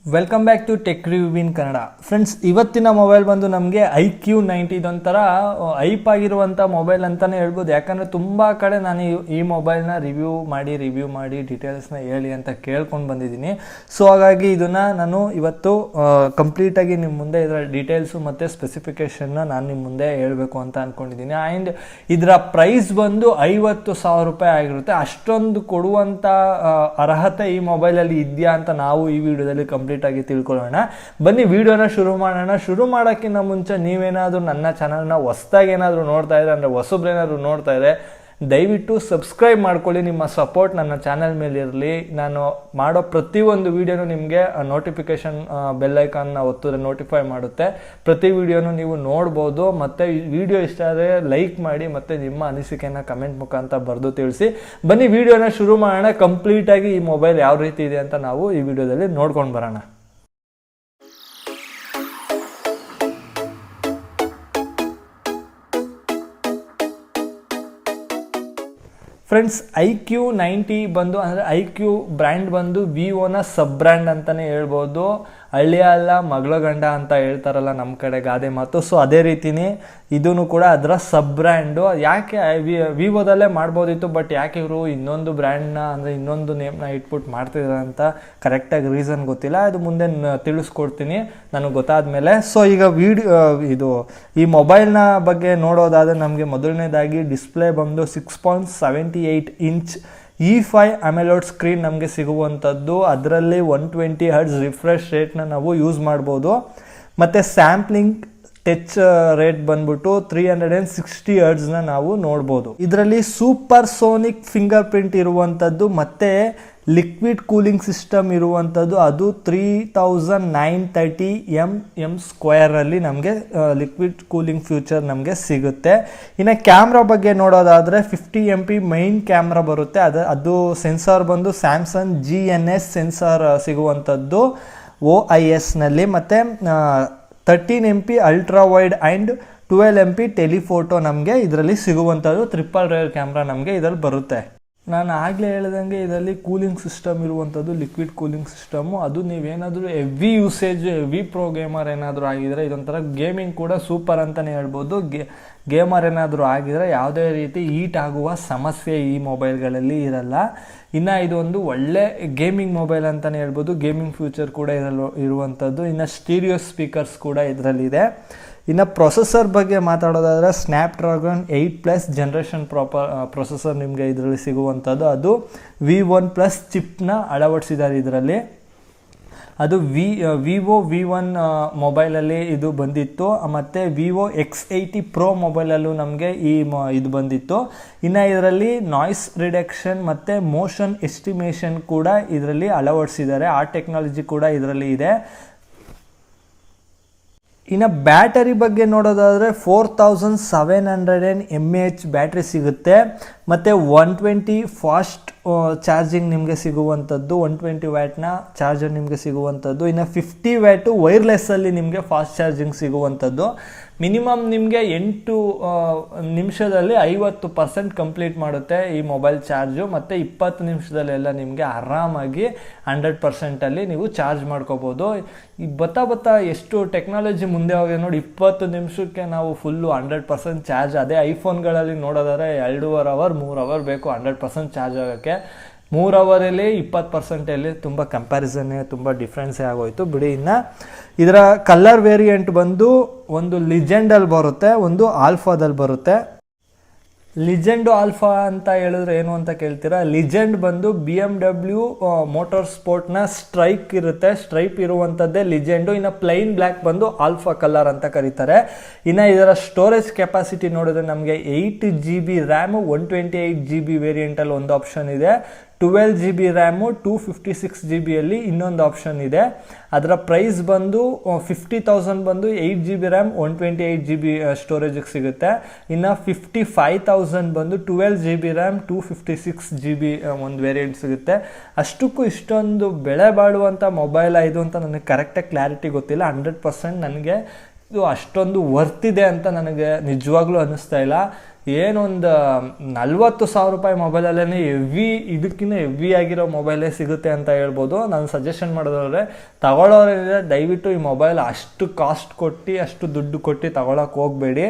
Welcome back to tech review in Kannada. Friends, ಇವತ್ತಿನ mobile ಬಂದು ನಮಗೆ IQOO ಇದೊಂಥರ ಐಪ್ ಆಗಿರುವಂಥ ಮೊಬೈಲ್ ಅಂತಲೇ ಹೇಳ್ಬೋದು. ಯಾಕಂದರೆ ತುಂಬ ಕಡೆ ನಾನು ಈ ಮೊಬೈಲ್ನ ರಿವ್ಯೂ ಮಾಡಿ ಡೀಟೇಲ್ಸ್ನ ಹೇಳಿ ಅಂತ ಕೇಳ್ಕೊಂಡು ಬಂದಿದ್ದೀನಿ. ಸೊ ಹಾಗಾಗಿ ಇದನ್ನು ನಾನು ಇವತ್ತು ಕಂಪ್ಲೀಟಾಗಿ ನಿಮ್ಮ ಮುಂದೆ ಇದರ ಡೀಟೇಲ್ಸು ಮತ್ತು ಸ್ಪೆಸಿಫಿಕೇಷನ್ನ ನಾನು ನಿಮ್ಮ ಮುಂದೆ ಹೇಳಬೇಕು ಅಂತ ಅಂದ್ಕೊಂಡಿದ್ದೀನಿ. ಆ್ಯಂಡ್ ಇದರ ಪ್ರೈಸ್ ಬಂದು 50,000 ರೂಪಾಯಿ ಆಗಿರುತ್ತೆ. ಅಷ್ಟೊಂದು ಕೊಡುವಂಥ ಅರ್ಹತೆ ಈ ಮೊಬೈಲಲ್ಲಿ ಇದೆಯಾ ಅಂತ ನಾವು ಈ ವಿಡಿಯೋದಲ್ಲಿ ಕಂಪ್ಲೀಟ್ ಆಗಿ ತಿಳ್ಕೊಳ್ಳೋಣ. ಬನ್ನಿ ವಿಡಿಯೋನ ಶುರು ಮಾಡೋಣ. ಶುರು ಮಾಡೋಕ್ಕಿಂತ ಮುಂಚೆ ನೀವೇನಾದರೂ ನನ್ನ ಚಾನಲ್ನ ಹೊಸದಾಗಿ ಏನಾದರೂ ನೋಡ್ತಾ ಇದ್ರೆ, ಅಂದರೆ ಹೊಸಬ್ರೇನಾದರೂ ನೋಡ್ತಾ ಇದ್ರೆ, ದಯವಿಟ್ಟು ಸಬ್ಸ್ಕ್ರೈಬ್ ಮಾಡ್ಕೊಳ್ಳಿ. ನಿಮ್ಮ ಸಪೋರ್ಟ್ ನನ್ನ ಚಾನಲ್ ಮೇಲೆ ಇರಲಿ. ನಾನು ಮಾಡೋ ಪ್ರತಿಯೊಂದು ವಿಡಿಯೋನು ನಿಮಗೆ ನೋಟಿಫಿಕೇಶನ್ ಬೆಲ್ಲೈಕಾನ್ನ ಒತ್ತಿದ್ರೆ ನೋಟಿಫೈ ಮಾಡುತ್ತೆ. ಪ್ರತಿ ವಿಡಿಯೋನು ನೀವು ನೋಡ್ಬೋದು. ಮತ್ತು ಈ ವಿಡಿಯೋ ಇಷ್ಟ ಆದರೆ ಲೈಕ್ ಮಾಡಿ ಮತ್ತು ನಿಮ್ಮ ಅನಿಸಿಕೆಯನ್ನು ಕಮೆಂಟ್ ಮುಖಾಂತರ ಬರೆದು ತಿಳಿಸಿ. ಬನ್ನಿ ವಿಡಿಯೋನ ಶುರು ಮಾಡೋಣ. ಕಂಪ್ಲೀಟಾಗಿ ಈ ಮೊಬೈಲ್ ಯಾವ ರೀತಿ ಇದೆ ಅಂತ ನಾವು ಈ ವಿಡಿಯೋದಲ್ಲಿ ನೋಡ್ಕೊಂಡು ಬರೋಣ. ಫ್ರೆಂಡ್ಸ್, IQOO ಬಂದು ಅಂದರೆ IQOO ಬ್ರ್ಯಾಂಡ್ ಬಂದು ವಿವೋನ ಸಬ್ ಬ್ರ್ಯಾಂಡ್ ಅಂತಲೇ ಹೇಳ್ಬೋದು. ಹಳ್ಳಿಯ ಅಲ್ಲ ಮಗಳ ಗಂಡ ಅಂತ ಹೇಳ್ತಾರಲ್ಲ ನಮ್ಮ ಕಡೆ ಗಾದೆ ಮಾತು. ಸೊ ಅದೇ ರೀತಿಯೇ ಇದೂ ಕೂಡ ಅದರ ಸಬ್ ಬ್ರ್ಯಾಂಡು. ಯಾಕೆ ವಿವೋದಲ್ಲೇ ಮಾಡ್ಬೋದಿತ್ತು, ಬಟ್ ಯಾಕೆ ಇವರು ಇನ್ನೊಂದು ಬ್ರ್ಯಾಂಡ್ನ ಅಂದರೆ ಇನ್ನೊಂದು ನೇಮ್ನ ಇಟ್ಬಿಟ್ಟು ಮಾಡ್ತಿದ್ದಾರೆ ಅಂತ ಕರೆಕ್ಟಾಗಿ ರೀಸನ್ ಗೊತ್ತಿಲ್ಲ. ಅದು ಮುಂದೆ ತಿಳಿಸ್ಕೊಡ್ತೀನಿ ನನಗೆ ಗೊತ್ತಾದಮೇಲೆ. ಸೊ ಈಗ ಈ ಮೊಬೈಲ್ನ ಬಗ್ಗೆ ನೋಡೋದಾದರೆ ನಮಗೆ ಮೊದಲನೇದಾಗಿ ಡಿಸ್ಪ್ಲೇ ಬಂದು 6.78 ಇಂಚ್ E5 ಅಮೆಲೋಡ್ ಸ್ಕ್ರೀನ್ ನಮಗೆ ಸಿಗುವಂಥದ್ದು. ಅದರಲ್ಲಿ 120 ಹರ್ಟ್ಸ್ ರಿಫ್ರೆಶ್ ರೇಟ್ನ ನಾವು ಯೂಸ್ ಮಾಡ್ಬೋದು. ಮತ್ತು ಸ್ಯಾಂಪ್ಲಿಂಗ್ ಟಚ್ ರೇಟ್ ಬಂದ್ಬಿಟ್ಟು 360 ಹರ್ಟ್ಸ್ನ ನಾವು ನೋಡ್ಬೋದು. ಇದರಲ್ಲಿ ಸೂಪರ್ ಸೋನಿಕ್ ಫಿಂಗರ್ ಪ್ರಿಂಟ್ ಇರುವಂಥದ್ದು ಮತ್ತು ಲಿಕ್ವಿಡ್ ಕೂಲಿಂಗ್ ಸಿಸ್ಟಮ್ ಇರುವಂಥದ್ದು. ಅದು 3930 mm² ನಮಗೆ ಲಿಕ್ವಿಡ್ ಕೂಲಿಂಗ್ ಫ್ಯೂಚರ್ ನಮಗೆ ಸಿಗುತ್ತೆ. ಇನ್ನು ಕ್ಯಾಮ್ರಾ ಬಗ್ಗೆ ನೋಡೋದಾದರೆ 50 MP ಮೈನ್ ಕ್ಯಾಮ್ರಾ ಬರುತ್ತೆ. ಅದು ಸೆನ್ಸಾರ್ ಬಂದು ಸ್ಯಾಮ್ಸಂಗ್ GNS ಸೆನ್ಸಾರ್ ಸಿಗುವಂಥದ್ದು OISನಲ್ಲಿ. ಮತ್ತು 13 MP ultra wide and 12 MP telephoto ನಮಗೆ ಇದರಲ್ಲಿ ಸಿಗುವಂಥದ್ದು. ಟ್ರಿಪಲ್ ರೇರ್ ಕ್ಯಾಮ್ರಾ ನಮಗೆ ಇದರಲ್ಲಿ ಬರುತ್ತೆ. ನಾನು ಆಗಲೇ ಹೇಳ್ದಂಗೆ ಇದರಲ್ಲಿ ಕೂಲಿಂಗ್ ಸಿಸ್ಟಮ್ ಇರುವಂಥದ್ದು ಲಿಕ್ವಿಡ್ ಕೂಲಿಂಗ್ ಸಿಸ್ಟಮು. ಅದು ನೀವೇನಾದರೂ heavy usage heavy pro gamer ಏನಾದರೂ ಆಗಿದರೆ ಇದೊಂಥರ ಗೇಮಿಂಗ್ ಕೂಡ ಸೂಪರ್ ಅಂತಲೇ ಹೇಳ್ಬೋದು. ಗೇಮರ್ ಏನಾದರೂ ಆಗಿದರೆ ಯಾವುದೇ ರೀತಿ ಹೀಟ್ ಆಗುವ ಸಮಸ್ಯೆ ಈ ಮೊಬೈಲ್ಗಳಲ್ಲಿ ಇರಲ್ಲ. ಇನ್ನು ಇದೊಂದು ಒಳ್ಳೆ ಗೇಮಿಂಗ್ ಮೊಬೈಲ್ ಅಂತಲೇ ಹೇಳ್ಬೋದು. ಗೇಮಿಂಗ್ ಫ್ಯೂಚರ್ ಕೂಡ ಇರುವಂಥದ್ದು. ಇನ್ನು ಸ್ಟೀರಿಯೋ ಸ್ಪೀಕರ್ಸ್ ಕೂಡ ಇದರಲ್ಲಿದೆ. ಇನ್ನು ಪ್ರೊಸೆಸರ್ ಬಗ್ಗೆ ಮಾತಾಡೋದಾದರೆ ಸ್ನ್ಯಾಪ್ಡ್ರ್ಯಾಗನ್ 8+ ಜನರೇಷನ್ ಪ್ರೊಸೆಸರ್ ನಿಮಗೆ ಇದರಲ್ಲಿ ಸಿಗುವಂಥದ್ದು. ಅದು V1+ ಚಿಪ್ನ ಅಳವಡಿಸಿದ್ದಾರೆ ಇದರಲ್ಲಿ. ಅದು ವಿವೋ V1 ಮೊಬೈಲಲ್ಲಿ ಇದು ಬಂದಿತ್ತು. ಮತ್ತು ವಿವೋ X80 Pro ಮೊಬೈಲಲ್ಲೂ ನಮಗೆ ಇದು ಬಂದಿತ್ತು. ಇನ್ನು ಇದರಲ್ಲಿ ನಾಯ್ಸ್ ರಿಡಕ್ಷನ್ ಮತ್ತು ಮೋಷನ್ ಎಸ್ಟಿಮೇಷನ್ ಕೂಡ ಇದರಲ್ಲಿ ಅಳವಡಿಸಿದ್ದಾರೆ. ಆ ಟೆಕ್ನಾಲಜಿ ಕೂಡ ಇದರಲ್ಲಿ ಇದೆ. ಇನ್ನು ಬ್ಯಾಟರಿ ಬಗ್ಗೆ ನೋಡೋದಾದರೆ 4700 mAh ಬ್ಯಾಟ್ರಿ ಸಿಗುತ್ತೆ. ಮತ್ತು 120 ಫಾಸ್ಟ್ ಚಾರ್ಜಿಂಗ್ ನಿಮಗೆ ಸಿಗುವಂಥದ್ದು. 120 ವ್ಯಾಟ್ನ ಚಾರ್ಜರ್ ನಿಮಗೆ ಸಿಗುವಂಥದ್ದು. ಇನ್ನು 50 ವ್ಯಾಟು ವೈರ್ಲೆಸ್ಸಲ್ಲಿ ನಿಮಗೆ ಫಾಸ್ಟ್ ಚಾರ್ಜಿಂಗ್ ಸಿಗುವಂಥದ್ದು. ಮಿನಿಮಮ್ ನಿಮಗೆ 8 ನಿಮಿಷದಲ್ಲಿ 50% ಕಂಪ್ಲೀಟ್ ಮಾಡುತ್ತೆ ಈ ಮೊಬೈಲ್ ಚಾರ್ಜು. ಮತ್ತು 20 ನಿಮಿಷದಲ್ಲೆಲ್ಲ ನಿಮಗೆ ಆರಾಮಾಗಿ 100%ಅಲ್ಲಿ ನೀವು ಚಾರ್ಜ್ ಮಾಡ್ಕೋಬೋದು. ಈ ಬತ್ತಾ ಎಷ್ಟು ಟೆಕ್ನಾಲಜಿ ಮುಂದೆ ಹೋಗಿದೆ ನೋಡಿ. 20 ನಿಮಿಷಕ್ಕೆ ನಾವು ಫುಲ್ಲು 100% ಚಾರ್ಜ್. ಅದೇ ಐಫೋನ್ಗಳಲ್ಲಿ ನೋಡೋದಾದರೆ 2.5 ಅವರ್ 3 ಅವರ್ ಬೇಕು 100% ಚಾರ್ಜ್ ಆಗೋಕ್ಕೆ. 3 ಅವರಲ್ಲಿ 20%ಅಲ್ಲಿ ತುಂಬ ಕಂಪ್ಯಾರಿಸನ್ನೇ ತುಂಬ ಡಿಫ್ರೆನ್ಸೇ ಆಗೋಯ್ತು ಬಿಡಿ. ಇನ್ನು ಇದರ ಕಲರ್ ವೇರಿಯಂಟ್ ಬಂದು ಒಂದು ಲಿಜೆಂಡಲ್ಲಿ ಬರುತ್ತೆ, ಒಂದು ಆಲ್ಫಾದಲ್ಲಿ ಬರುತ್ತೆ. ಲಿಜೆಂಡು ಆಲ್ಫಾ ಅಂತ ಹೇಳಿದ್ರೆ ಏನು ಅಂತ ಕೇಳ್ತೀರಾ. ಲಿಜೆಂಡ್ ಬಂದು BMW ಮೋಟಾರ್ ಸ್ಪೋರ್ಟ್ನ ಸ್ಟ್ರೈಪ್ ಇರುವಂಥದ್ದೇ ಲಿಜೆಂಡು. ಇನ್ನು ಪ್ಲೈನ್ ಬ್ಲ್ಯಾಕ್ ಬಂದು ಆಲ್ಫಾ ಕಲರ್ ಅಂತ ಕರೀತಾರೆ. ಇನ್ನು ಇದರ ಸ್ಟೋರೇಜ್ ಕೆಪಾಸಿಟಿ ನೋಡಿದ್ರೆ ನಮಗೆ 8 GB ರ್ಯಾಮು 128 GB ವೇರಿಯಂಟಲ್ಲಿ ಒಂದು ಆಪ್ಷನ್ ಇದೆ. 12 GB ರ್ಯಾಮು 256 GBಯಲ್ಲಿ ಇನ್ನೊಂದು ಆಪ್ಷನ್ ಇದೆ. ಅದರ ಪ್ರೈಸ್ ಬಂದು 50,000 ಬಂದು 8 GB ರ್ಯಾಮ್ 128 GB ಸ್ಟೋರೇಜಿಗೆ ಸಿಗುತ್ತೆ. ಇನ್ನು 55,000 ಬಂದು 12 GB ರ್ಯಾಮ್ 256 GB ಒಂದು ವೇರಿಯಂಟ್ ಸಿಗುತ್ತೆ. ಅಷ್ಟಕ್ಕೂ ಇಷ್ಟೊಂದು ಬೆಲೆ ಬಾಳುವಂಥ ಮೊಬೈಲ್ ಇದು ಅಂತ ನನಗೆ ಕರೆಕ್ಟಾಗಿ ಕ್ಲಾರಿಟಿ ಗೊತ್ತಿಲ್ಲ. 100% ನನಗೆ ಅಷ್ಟೊಂದು ವರ್ತಿದೆ ಅಂತ ನನಗೆ ನಿಜವಾಗ್ಲೂ ಅನ್ನಿಸ್ತಾ ಇಲ್ಲ. ಏನೊಂದು 40,000 ರೂಪಾಯಿ ಮೊಬೈಲಲ್ಲೇ ಇದಕ್ಕಿಂತ ಹೆವಿ ಆಗಿರೋ ಮೊಬೈಲೇ ಸಿಗುತ್ತೆ ಅಂತ ಹೇಳ್ಬೋದು. ನಾನು ಸಜೆಷನ್ ಮಾಡೋದಾದ್ರೆ ತಗೊಳ್ಳೋರಿದ್ರೆ ದಯವಿಟ್ಟು ಈ ಮೊಬೈಲ್ ಅಷ್ಟು ಕಾಸ್ಟ್ ಕೊಟ್ಟು ಅಷ್ಟು ದುಡ್ಡು ಕೊಟ್ಟು ತಗೊಳಕ್ಕೆ ಹೋಗಬೇಡಿ.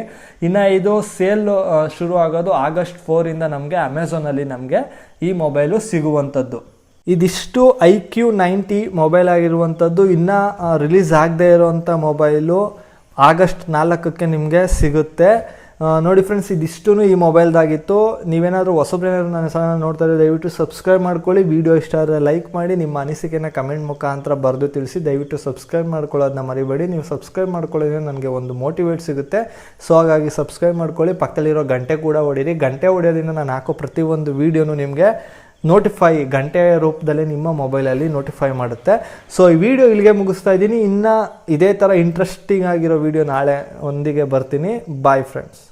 ಇನ್ನು ಇದು ಸೇಲ್ ಶುರು ಆಗೋದು August 4 ನಮಗೆ ಅಮೆಝಾನಲ್ಲಿ ನಮಗೆ ಈ ಮೊಬೈಲು ಸಿಗುವಂಥದ್ದು. ಇದಿಷ್ಟು IQOO 90 ಮೊಬೈಲ್ ಆಗಿರುವಂಥದ್ದು. ಇನ್ನು ರಿಲೀಸ್ ಆಗದೇ ಇರೋವಂಥ ಮೊಬೈಲು August 4 ನಿಮಗೆ ಸಿಗುತ್ತೆ. ನೋಡಿ ಫ್ರೆಂಡ್ಸ್, ಇದಿಷ್ಟು ಈ ಮೊಬೈಲ್ದಾಗಿತ್ತು. ನೀವೇನಾದರೂ ಹೊಸಬ್ರೇನಾದ್ರು ನನ್ನ ಚಾನಲ್ ನೋಡ್ತಾ ಇದ್ದರೆ ದಯವಿಟ್ಟು ಸಬ್ಸ್ಕ್ರೈಬ್ ಮಾಡ್ಕೊಳ್ಳಿ. ವಿಡಿಯೋ ಇಷ್ಟ ಆದರೆ ಲೈಕ್ ಮಾಡಿ, ನಿಮ್ಮ ಅನಿಸಿಕೆನ ಕಮೆಂಟ್ ಮುಖಾಂತರ ಬರೆದು ತಿಳಿಸಿ. ದಯವಿಟ್ಟು ಸಬ್ಸ್ಕ್ರೈಬ್ ಮಾಡ್ಕೊಳ್ಳೋದನ್ನ ಮರಿಬೇಡಿ. ನೀವು ಸಬ್ಸ್ಕ್ರೈಬ್ ಮಾಡ್ಕೊಳ್ಳೋದ್ರೆ ನನಗೆ ಒಂದು ಮೋಟಿವೇಟ್ ಸಿಗುತ್ತೆ. ಸೊ ಹಾಗಾಗಿ ಸಬ್ಸ್ಕ್ರೈಬ್ ಮಾಡ್ಕೊಳ್ಳಿ. ಪಕ್ಕದಲ್ಲಿರೋ ಗಂಟೆ ಕೂಡ ಹೊಡೀರಿ. ಗಂಟೆ ಹೊಡೆಯೋದ್ರಿಂದ ನಾನು ಹಾಕೋ ಪ್ರತಿಯೊಂದು ವೀಡಿಯೋನು ನಿಮಗೆ ಗಂಟೆ ರೂಪದಲ್ಲಿ ನಿಮ್ಮ ಮೊಬೈಲಲ್ಲಿ ನೋಟಿಫೈ ಮಾಡುತ್ತೆ. ಸೊ ಈ ವಿಡಿಯೋ ಇಲ್ಲಿಗೆ ಮುಗಿಸ್ತಾ ಇದ್ದೀನಿ. ಇನ್ನು ಇದೇ ಥರ ಇಂಟ್ರೆಸ್ಟಿಂಗ್ ಆಗಿರೋ ವಿಡಿಯೋ ನಾಳೆ ಒಂದಿಗೆ ಬರ್ತೀನಿ. Bye friends.